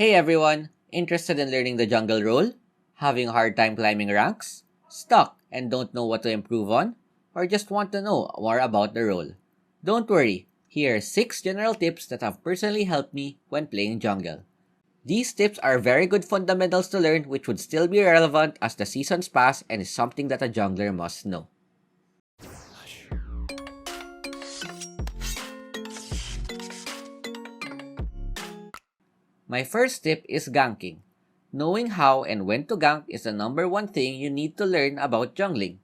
Hey everyone! Interested in learning the jungle role? Having a hard time climbing ranks? Stuck and don't know what to improve on? Or just want to know more about the role? Don't worry, here are 6 general tips that have personally helped me when playing jungle. These tips are very good fundamentals to learn which would still be relevant as the seasons pass and is something that a jungler must know. My first tip is ganking. Knowing how and when to gank is the number one thing you need to learn about jungling.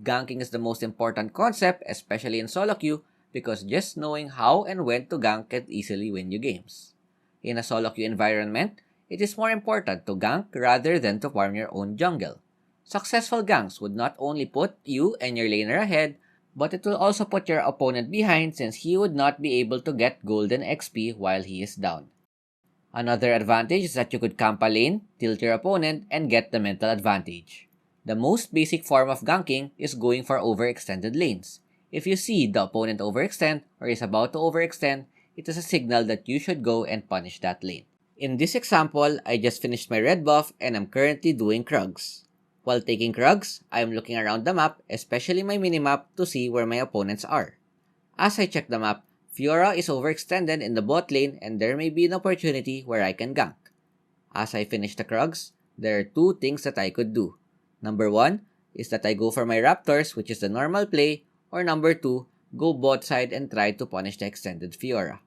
Ganking is the most important concept, especially in solo queue, because just knowing how and when to gank can easily win you games. In a solo queue environment, it is more important to gank rather than to farm your own jungle. Successful ganks would not only put you and your laner ahead, but it will also put your opponent behind since he would not be able to get golden XP while he is down. Another advantage is that you could camp a lane, tilt your opponent, and get the mental advantage. The most basic form of ganking is going for overextended lanes. If you see the opponent overextend or is about to overextend, it is a signal that you should go and punish that lane. In this example, I just finished my red buff and I'm currently doing Krugs. While taking Krugs, I am looking around the map, especially my minimap, to see where my opponents are. As I check the map, Fiora is overextended in the bot lane and there may be an opportunity where I can gank. As I finish the Krugs, there are 2 things that I could do. Number 1 is that I go for my Raptors, which is the normal play, or number 2, go bot side and try to punish the extended Fiora.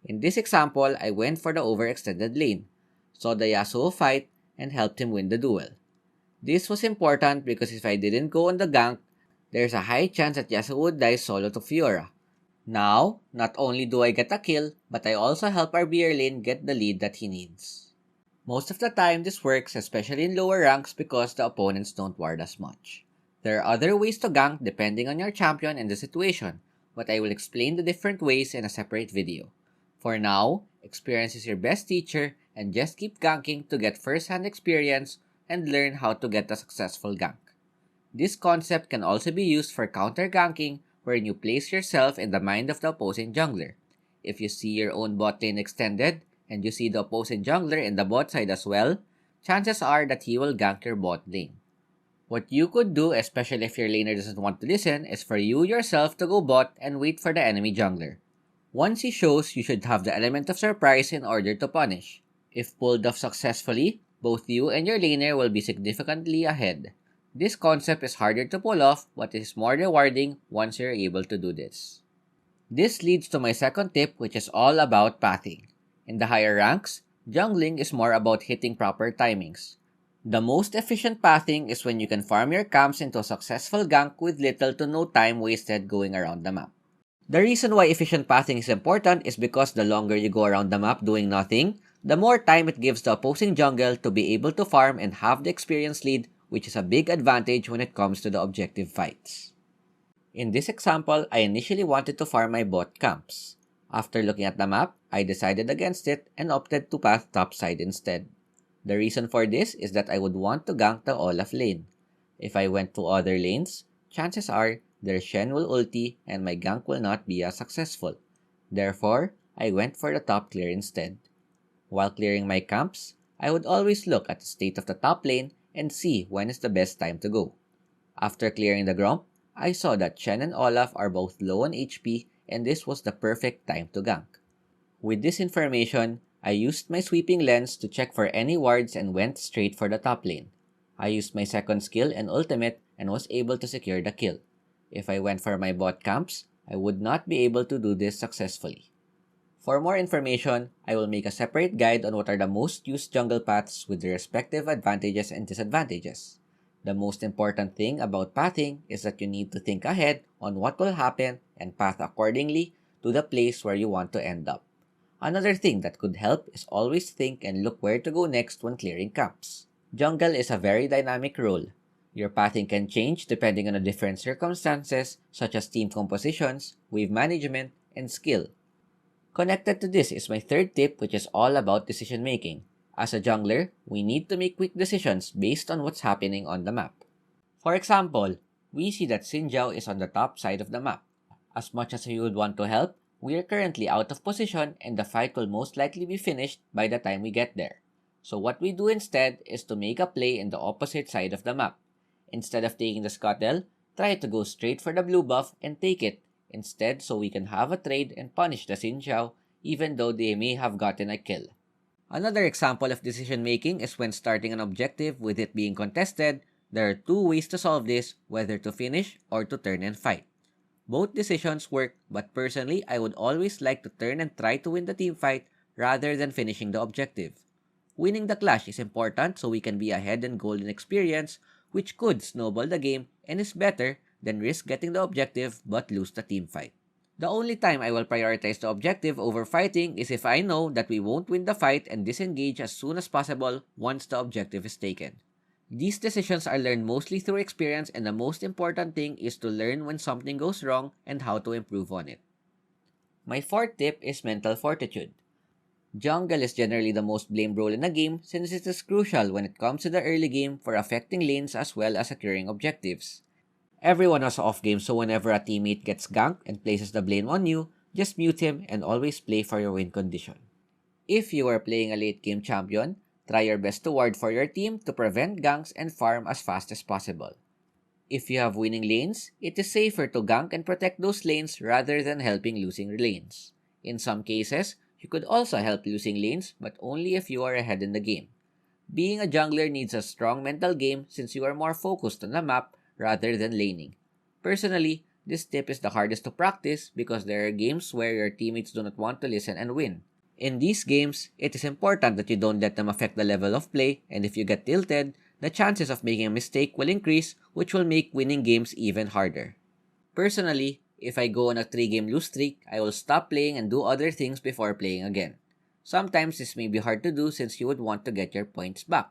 In this example, I went for the overextended lane, saw the Yasuo fight, and helped him win the duel. This was important because if I didn't go on the gank, there's a high chance that Yasuo would die solo to Fiora. Now, not only do I get a kill, but I also help our BR lane get the lead that he needs. Most of the time, this works, especially in lower ranks because the opponents don't ward as much. There are other ways to gank depending on your champion and the situation, but I will explain the different ways in a separate video. For now, experience is your best teacher and just keep ganking to get first-hand experience and learn how to get a successful gank. This concept can also be used for counter ganking wherein you place yourself in the mind of the opposing jungler. If you see your own bot lane extended, and you see the opposing jungler in the bot side as well, chances are that he will gank your bot lane. What you could do, especially if your laner doesn't want to listen, is for you yourself to go bot and wait for the enemy jungler. Once he shows, you should have the element of surprise in order to punish. If pulled off successfully, both you and your laner will be significantly ahead. This concept is harder to pull off, but it is more rewarding once you're able to do this. This leads to my second tip, which is all about pathing. In the higher ranks, jungling is more about hitting proper timings. The most efficient pathing is when you can farm your camps into a successful gank with little to no time wasted going around the map. The reason why efficient pathing is important is because the longer you go around the map doing nothing, the more time it gives the opposing jungle to be able to farm and have the experience lead, which is a big advantage when it comes to the objective fights. In this example, I initially wanted to farm my bot camps. After looking at the map, I decided against it and opted to path topside instead. The reason for this is that I would want to gank the Olaf lane. If I went to other lanes, chances are their Shen will ulti and my gank will not be as successful. Therefore, I went for the top clear instead. While clearing my camps, I would always look at the state of the top lane and see when is the best time to go. After clearing the Gromp, I saw that Shen and Olaf are both low on HP and this was the perfect time to gank. With this information, I used my sweeping lens to check for any wards and went straight for the top lane. I used my second skill and ultimate and was able to secure the kill. If I went for my bot camps, I would not be able to do this successfully. For more information, I will make a separate guide on what are the most used jungle paths with their respective advantages and disadvantages. The most important thing about pathing is that you need to think ahead on what will happen and path accordingly to the place where you want to end up. Another thing that could help is always think and look where to go next when clearing camps. Jungle is a very dynamic role. Your pathing can change depending on the different circumstances such as team compositions, wave management, and skill. Connected to this is my third tip, which is all about decision making. As a jungler, we need to make quick decisions based on what's happening on the map. For example, we see that Xin Zhao is on the top side of the map. As much as we would want to help, We are currently out of position and the fight will most likely be finished by the time we get there. So what we do instead is to make a play in the opposite side of the map. Instead of taking the scuttle, try to go straight for the blue buff and take it instead so we can have a trade and punish the Xinjiao even though they may have gotten a kill. Another example of decision making is when starting an objective with it being contested. There are two ways to solve this, whether to finish or to turn and fight. Both decisions work, but personally, I would always like to turn and try to win the team fight rather than finishing the objective. Winning the clash is important so we can be ahead in gold and experience, which could snowball the game and is better than risk getting the objective but lose the team fight. The only time I will prioritize the objective over fighting is if I know that we won't win the fight and disengage as soon as possible once the objective is taken. These decisions are learned mostly through experience, and the most important thing is to learn when something goes wrong and how to improve on it. My fourth tip is mental fortitude. Jungle is generally the most blamed role in a game since it is crucial when it comes to the early game for affecting lanes as well as securing objectives. Everyone has off game, so whenever a teammate gets ganked and places the blame on you, just mute him and always play for your win condition. If you are playing a late game champion, try your best to ward for your team to prevent ganks and farm as fast as possible. If you have winning lanes, it is safer to gank and protect those lanes rather than helping losing lanes. In some cases, you could also help losing lanes, but only if you are ahead in the game. Being a jungler needs a strong mental game since you are more focused on the map rather than laning. Personally, this tip is the hardest to practice because there are games where your teammates do not want to listen and win. In these games, it is important that you don't let them affect the level of play, and if you get tilted, the chances of making a mistake will increase, which will make winning games even harder. Personally, if I go on a 3-game lose streak, I will stop playing and do other things before playing again. Sometimes this may be hard to do since you would want to get your points back,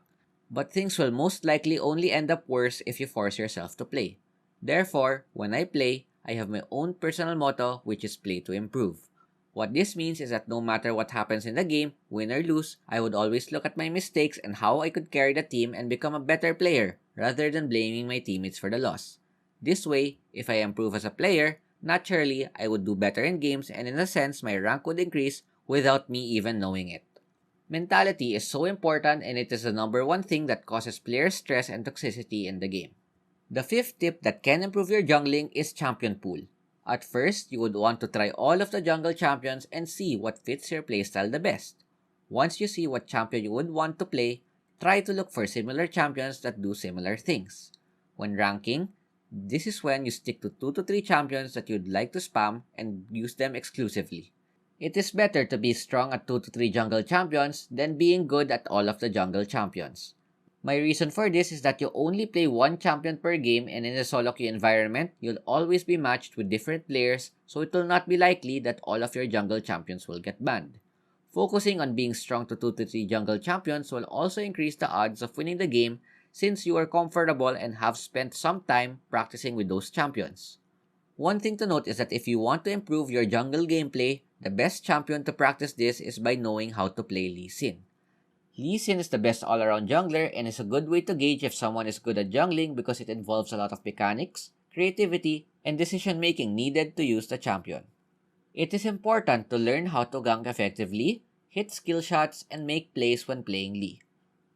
but things will most likely only end up worse if you force yourself to play. Therefore, when I play, I have my own personal motto, which is play to improve. What this means is that no matter what happens in the game, win or lose, I would always look at my mistakes and how I could carry the team and become a better player rather than blaming my teammates for the loss. This way, if I improve as a player, naturally I would do better in games and in a sense my rank would increase without me even knowing it. Mentality is so important and it is the number one thing that causes player stress and toxicity in the game. The fifth tip that can improve your jungling is champion pool. At first, you would want to try all of the jungle champions and see what fits your playstyle the best. Once you see what champion you would want to play, try to look for similar champions that do similar things. When ranking, this is when you stick to 2 to 3 champions that you'd like to spam and use them exclusively. It is better to be strong at 2 to 3 jungle champions than being good at all of the jungle champions. My reason for this is that you only play one champion per game, and in a solo queue environment, you'll always be matched with different players, so it will not be likely that all of your jungle champions will get banned. Focusing on being strong to 2 to 3 jungle champions will also increase the odds of winning the game since you are comfortable and have spent some time practicing with those champions. One thing to note is that if you want to improve your jungle gameplay, the best champion to practice this is by knowing how to play Lee Sin. Lee Sin is the best all-around jungler and is a good way to gauge if someone is good at jungling because it involves a lot of mechanics, creativity, and decision-making needed to use the champion. It is important to learn how to gank effectively, hit skill shots, and make plays when playing Lee.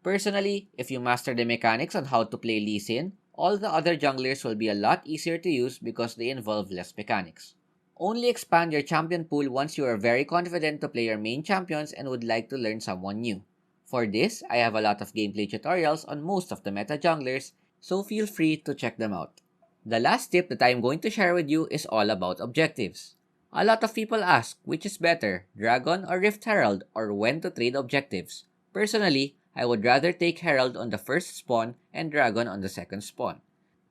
Personally, if you master the mechanics on how to play Lee Sin, all the other junglers will be a lot easier to use because they involve less mechanics. Only expand your champion pool once you are very confident to play your main champions and would like to learn someone new. For this, I have a lot of gameplay tutorials on most of the meta junglers, so feel free to check them out. The last tip that I am going to share with you is all about objectives. A lot of people ask which is better, Dragon or Rift Herald, or when to trade objectives. Personally, I would rather take Herald on the first spawn and Dragon on the second spawn.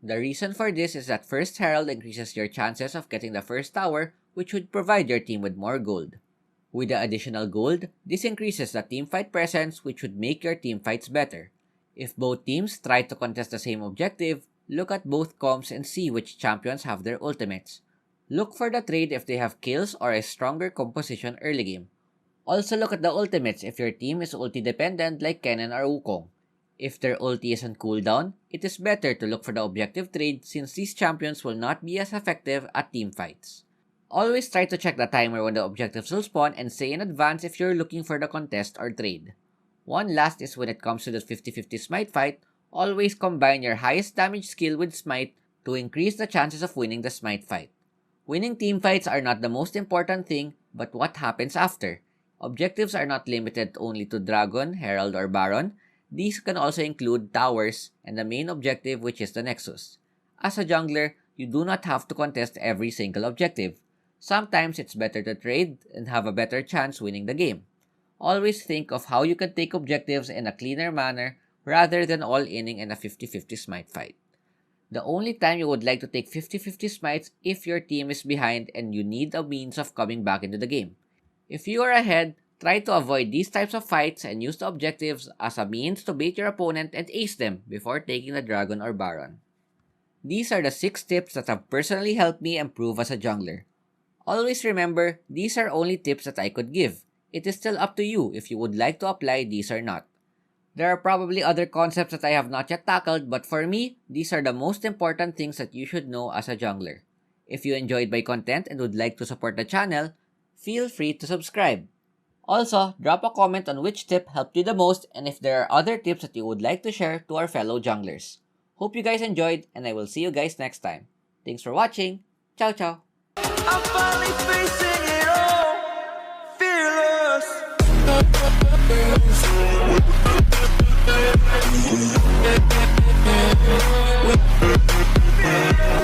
The reason for this is that first Herald increases your chances of getting the first tower, which would provide your team with more gold. With the additional gold, this increases the teamfight presence, which would make your teamfights better. If both teams try to contest the same objective, look at both comps and see which champions have their ultimates. Look for the trade if they have kills or a stronger composition early game. Also look at the ultimates if your team is ulti dependent like Kennen or Wukong. If their ulti is on cooldown, it is better to look for the objective trade since these champions will not be as effective at teamfights. Always try to check the timer when the objectives will spawn and say in advance if you're looking for the contest or trade. One last is when it comes to the 50-50 smite fight, always combine your highest damage skill with smite to increase the chances of winning the smite fight. Winning team fights are not the most important thing, but what happens after. Objectives are not limited only to Dragon, Herald, or Baron. These can also include towers and the main objective, which is the Nexus. As a jungler, you do not have to contest every single objective. Sometimes it's better to trade and have a better chance winning the game. Always think of how you can take objectives in a cleaner manner rather than all-inning in a 50-50 smite fight. The only time you would like to take 50-50 smites if your team is behind and you need a means of coming back into the game. If you are ahead, try to avoid these types of fights and use the objectives as a means to bait your opponent and ace them before taking the Dragon or Baron. These are the 6 tips that have personally helped me improve as a jungler. Always remember, these are only tips that I could give. It is still up to you if you would like to apply these or not. There are probably other concepts that I have not yet tackled, but for me, these are the most important things that you should know as a jungler. If you enjoyed my content and would like to support the channel, feel free to subscribe. Also, drop a comment on which tip helped you the most and if there are other tips that you would like to share to our fellow junglers. Hope you guys enjoyed and I will see you guys next time. Thanks for watching. Ciao, ciao. I'm finally facing it all, fearless.